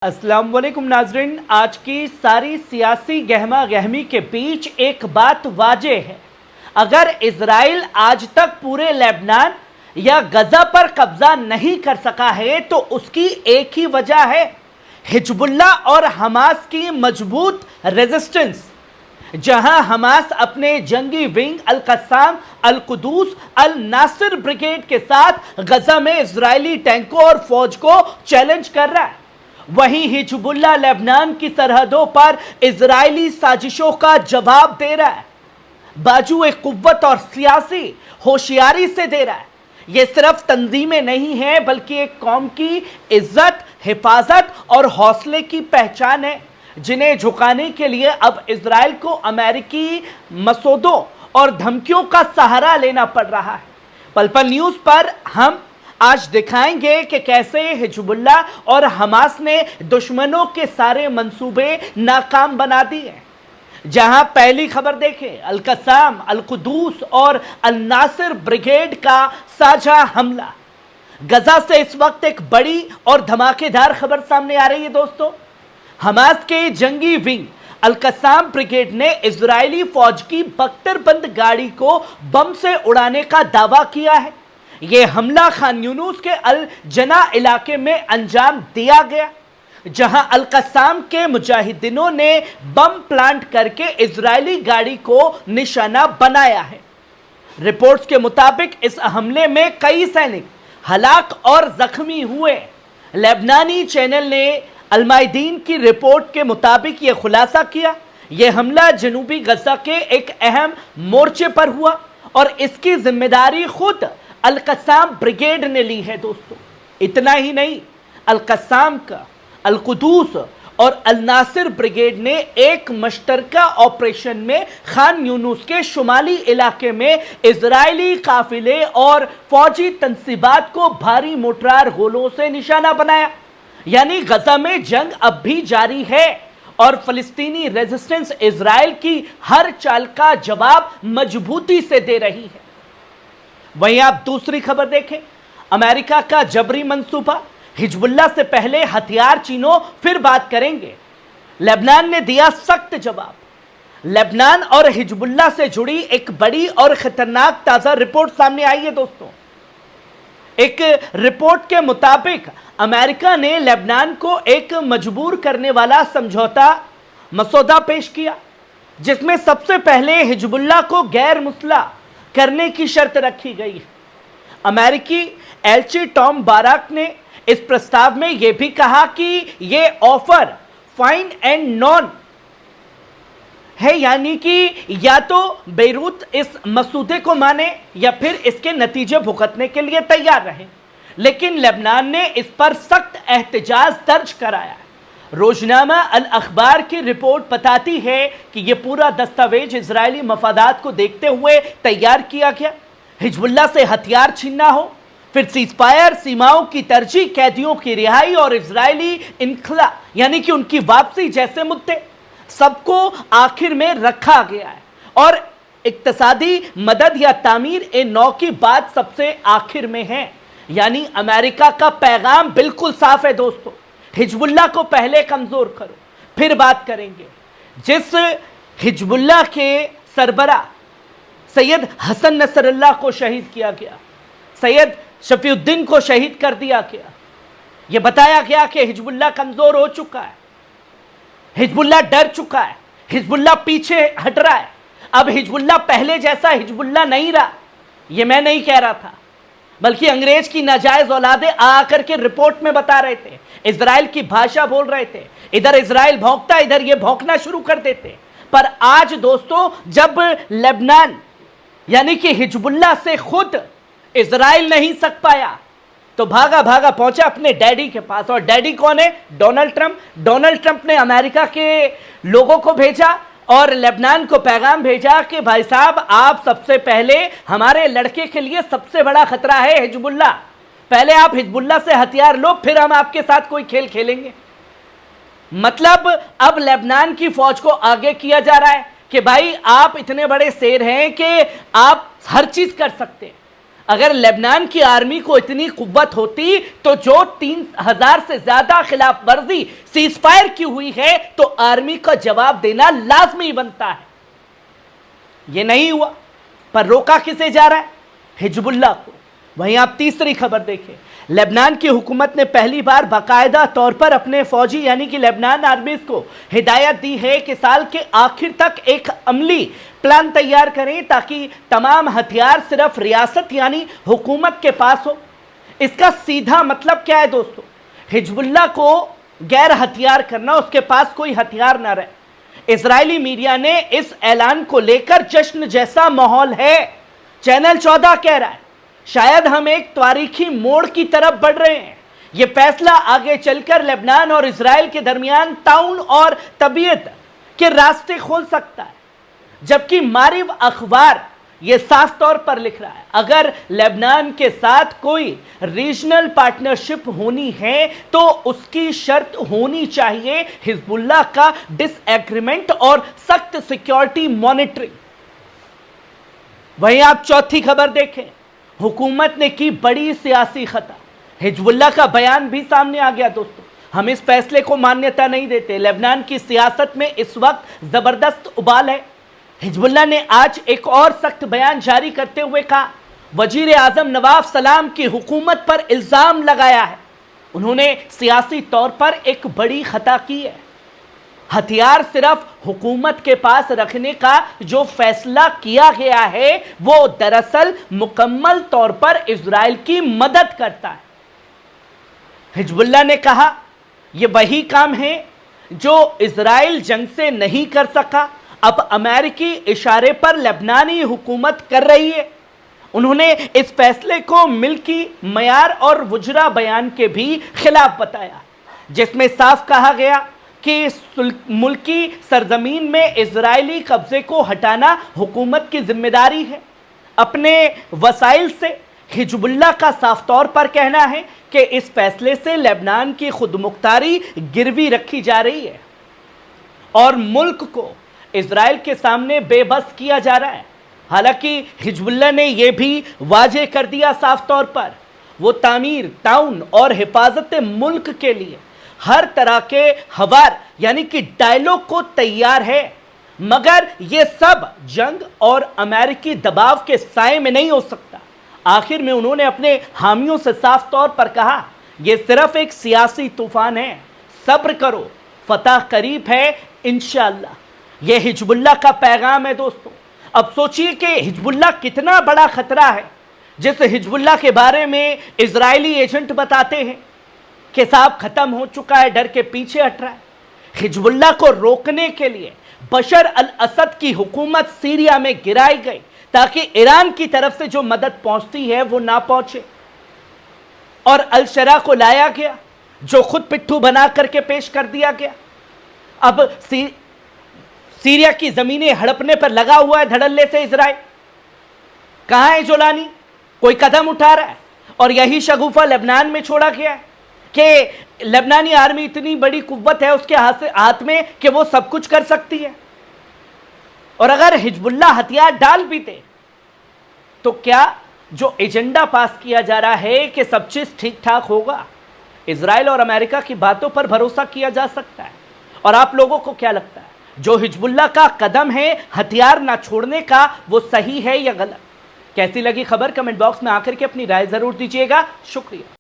अस्सलाम वालेकुम नाजरीन। आज की सारी सियासी गहमा गहमी के बीच एक बात वाजे है, अगर इजराइल आज तक पूरे लेबनान या गजा पर कब्जा नहीं कर सका है तो उसकी एक ही वजह है, हिजबुल्लाह और हमास की मजबूत रेजिस्टेंस। जहां हमास अपने जंगी विंग अल कस्साम, अल कुदूस, अल नासिर ब्रिगेड के साथ गजा में इजरायली टैंकों और फौज को चैलेंज कर रहा है, वहीं हिजबुल्लाह लेबनान की सरहदों पर इजरायली साजिशों का जवाब दे रहा है, बाजुए कुव्वत और सियासी होशियारी से दे रहा है। यह सिर्फ तंजीमें नहीं है बल्कि एक कौम की इज्जत, हिफाजत और हौसले की पहचान है, जिन्हें झुकाने के लिए अब इजराइल को अमेरिकी मसौदों और धमकियों का सहारा लेना पड़ रहा है। पल पल न्यूज पर हम आज दिखाएंगे कि कैसे हिजबुल्लाह और हमास ने दुश्मनों के सारे मंसूबे नाकाम बना दिए। जहां पहली खबर देखें, अल कस्साम, अल कुदूस और अल नासिर ब्रिगेड का साझा हमला। गजा से इस वक्त एक बड़ी और धमाकेदार खबर सामने आ रही है दोस्तों। हमास के जंगी विंग अल कस्साम ब्रिगेड ने इजरायली फौज की बख्तरबंद गाड़ी को बम से उड़ाने का दावा किया है। यह हमला खान यूनुस के अल जना इलाके में अंजाम दिया गया, जहां अल कस्साम के मुजाहिदीनों ने बम प्लांट करके इजरायली गाड़ी को निशाना बनाया है। रिपोर्ट्स के मुताबिक इस हमले में कई सैनिक हलाक और जख्मी हुए। लेबनानी चैनल ने अल मायदीन की रिपोर्ट के मुताबिक यह खुलासा किया, यह हमला जनूबी गजा के एक अहम मोर्चे पर हुआ और इसकी जिम्मेदारी खुद अल कस्साम ब्रिगेड ने ली है दोस्तों। इतना ही नहीं, अल कस्साम का, अल कुदूस और अल नासिर ब्रिगेड ने एक मुश्तरका ऑपरेशन में खान यूनुस के शुमाली इलाके में इजरायली काफिले और फौजी तंसीबात को भारी मोटरार गोलों से निशाना बनाया। यानी गजा में जंग अब भी जारी है और फलस्तीनी रेजिस्टेंस इजराइल की हर चाल का जवाब मजबूती से दे रही है। वहीं आप दूसरी खबर देखें, अमेरिका का जबरी मंसूबा, हिजबुल्लाह से पहले हथियार चीनो, फिर बात करेंगे। लेबनान ने दिया सख्त जवाब। लेबनान और हिजबुल्लाह से जुड़ी एक बड़ी और खतरनाक ताजा रिपोर्ट सामने आई है दोस्तों। एक रिपोर्ट के मुताबिक अमेरिका ने लेबनान को एक मजबूर करने वाला समझौता मसौदा पेश किया, जिसमें सबसे पहले हिजबुल्लाह को गैर मुस्लह करने की शर्त रखी गई है। अमेरिकी एलची टॉम बाराक ने इस प्रस्ताव में यह भी कहा कि यह ऑफर फाइन एंड नॉन है, यानी कि या तो बेरूत इस मसूदे को माने या फिर इसके नतीजे भुगतने के लिए तैयार रहे। लेकिन लेबनान ने इस पर सख्त एहतजाज दर्ज कराया है। रोजनामा अल अखबार की रिपोर्ट बताती है कि यह पूरा दस्तावेज इजरायली मफादात को देखते हुए तैयार किया गया। हिजबुल्लाह से हथियार छीनना हो, फिर सीजफायर, सीमाओं की तरजीह, कैदियों की रिहाई और इजरायली इनखला यानी कि उनकी वापसी जैसे मुद्दे सबको आखिर में रखा गया है और इक्तसादी मदद या तामीर ए नौ की बात सबसे आखिर में है। यानी अमेरिका का पैगाम बिल्कुल साफ है दोस्तों, हिजबुल्लाह को पहले कमजोर करो, फिर बात करेंगे। जिस हिजबुल्लाह के सरबरा सैयद हसन नसरल्लाह को शहीद किया गया, सैयद शफीउद्दीन को शहीद कर दिया गया, यह बताया गया कि हिजबुल्लाह कमजोर हो चुका है, हिजबुल्लाह डर चुका है, हिजबुल्लाह पीछे हट रहा है। अब हिजबुल्लाह पहले जैसा हिजबुल्लाह नहीं रहा। यह मैं नहीं कह रहा था, बल्कि अंग्रेज की नाजायज औलादे आकर के रिपोर्ट में बता रहे थे, इजराइल की भाषा बोल रहे थे। इधर इजराइल भौंकता, इधर ये भौंकना शुरू कर देते। पर आज दोस्तों, जब लेबनान यानी कि हिजबुल्लाह से खुद इजराइल नहीं सक पाया तो भागा भागा पहुंचा अपने डैडी के पास। और डैडी कौन है? Donald Trump. डोनाल्ड ट्रंप ने अमेरिका के लोगों को भेजा और लेबनान को पैगाम भेजा कि भाई साहब, आप सबसे पहले हमारे लड़के के लिए सबसे बड़ा खतरा है हिजबुल्लाह, पहले आप हिजबुल्लाह से हथियार लो, फिर हम आपके साथ कोई खेल खेलेंगे। मतलब अब लेबनान की फौज को आगे किया जा रहा है कि भाई आप इतने बड़े शेर हैं कि आप हर चीज कर सकते हैं, اگر لبنان کی آرمی کو اتنی قوت ہوتی تو جو 3000 سے زیادہ خلاف ورزی سیز فائر کی ہوئی ہے تو آرمی کا جواب دینا لازمی بنتا ہے. یہ نہیں ہوا، پر روکا کسے جا رہا ہے؟ حزب اللہ کو. وہیں آپ تیسری خبر دیکھیں، لبنان کی حکومت نے پہلی بار باقاعدہ طور پر اپنے فوجی یعنی کہ لبنان آرمیز کو ہدایت دی ہے کہ سال کے آخر تک ایک عملی پلان تیار کریں تاکہ تمام ہتھیار صرف ریاست یعنی حکومت کے پاس ہو. اس کا سیدھا مطلب کیا ہے دوستو؟ حزب اللہ کو غیر ہتھیار کرنا، اس کے پاس کوئی ہتھیار نہ رہے. اسرائیلی میڈیا نے اس اعلان کو لے کر جشن جیسا ماحول ہے. چینل 14 کہہ رہا ہے شاید ہم ایک تاریخی موڑ کی طرف بڑھ رہے ہیں. یہ فیصلہ آگے چل کر لبنان اور اسرائیل کے درمیان تعاون اور طبیعت کے راستے کھول سکتا ہے. جبکہ معارف اخبار یہ صاف طور پر لکھ رہا ہے اگر لبنان کے ساتھ کوئی ریجنل پارٹنرشپ ہونی ہے تو اس کی شرط ہونی چاہیے حزب اللہ کا ڈس ایگریمنٹ اور سخت سیکیورٹی مانیٹرنگ. وہیں آپ چوتھی خبر دیکھیں، حکومت نے کی بڑی سیاسی خطا. حزب اللہ کا بیان بھی سامنے آ گیا دوستو. ہم اس فیصلے کو مانیتا نہیں دیتے. لبنان کی سیاست میں اس وقت زبردست ابال ہے. حزب اللہ نے آج ایک اور سخت بیان جاری کرتے ہوئے کہا، وزیر اعظم نواف سلام کی حکومت پر الزام لگایا ہے انہوں نے سیاسی طور پر ایک بڑی خطا کی ہے. ہتھیار صرف حکومت کے پاس رکھنے کا جو فیصلہ کیا گیا ہے وہ دراصل مکمل طور پر اسرائیل کی مدد کرتا ہے. حزب اللہ نے کہا یہ وہی کام ہے جو اسرائیل جنگ سے نہیں کر سکا، اب امریکی اشارے پر لبنانی حکومت کر رہی ہے. انہوں نے اس فیصلے کو ملکی معیار اور وجرا بیان کے بھی خلاف بتایا جس میں صاف کہا گیا کہ ملکی سرزمین میں اسرائیلی قبضے کو ہٹانا حکومت کی ذمہ داری ہے. اپنے وسائل سے حزب اللہ کا صاف طور پر کہنا ہے کہ اس فیصلے سے لبنان کی خود مختاری گروی رکھی جا رہی ہے اور ملک کو اسرائیل کے سامنے بے بس کیا جا رہا ہے. حالانکہ حزب اللہ نے یہ بھی واضح کر دیا صاف طور پر وہ تعمیر، تعاون اور حفاظت ملک کے لیے ہر طرح کے حوار یعنی کہ ڈائیلاگ کو تیار ہے، مگر یہ سب جنگ اور امریکی دباؤ کے سائے میں نہیں ہو سکتا. آخر میں انہوں نے اپنے حامیوں سے صاف طور پر کہا یہ صرف ایک سیاسی طوفان ہے، صبر کرو، فتح قریب ہے انشاءاللہ. یہ حزب اللہ کا پیغام ہے دوستو. اب سوچئے کہ حزب اللہ کتنا بڑا خطرہ ہے جس حزب اللہ کے بارے میں اسرائیلی ایجنٹ بتاتے ہیں کہ صاحب ختم ہو چکا ہے، ڈر کے پیچھے ہٹ رہا ہے. حزب اللہ کو روکنے کے لیے بشر الاسد کی حکومت سیریا میں گرائی گئی تاکہ ایران کی طرف سے جو مدد پہنچتی ہے وہ نہ پہنچے، اور الشرا کو لایا گیا جو خود پٹھو بنا کر کے پیش کر دیا گیا. اب سیریا کی زمینیں ہڑپنے پر لگا ہوا ہے دھڑلے سے اسرائیل. کہاں ہے جولانی؟ کوئی قدم اٹھا رہا ہے؟ اور یہی شگوفہ لبنان میں چھوڑا گیا ہے کہ لبنانی آرمی اتنی بڑی قوت ہے اس کے ہاتھ میں کہ وہ سب کچھ کر سکتی ہے. اور اگر حزب اللہ ہتھیار ڈال بھی دے تو کیا جو ایجنڈا پاس کیا جا رہا ہے کہ سب چیز ٹھیک ٹھاک ہوگا؟ اسرائیل اور امریکہ کی باتوں پر بھروسہ کیا جا سکتا ہے؟ اور آپ لوگوں کو کیا لگتا ہے جو حزب اللہ کا قدم ہے ہتھیار نہ چھوڑنے کا وہ صحیح ہے یا غلط؟ کیسی لگی خبر کمنٹ باکس میں آ کر کے اپنی رائے ضرور دیجیے گا. شکریہ.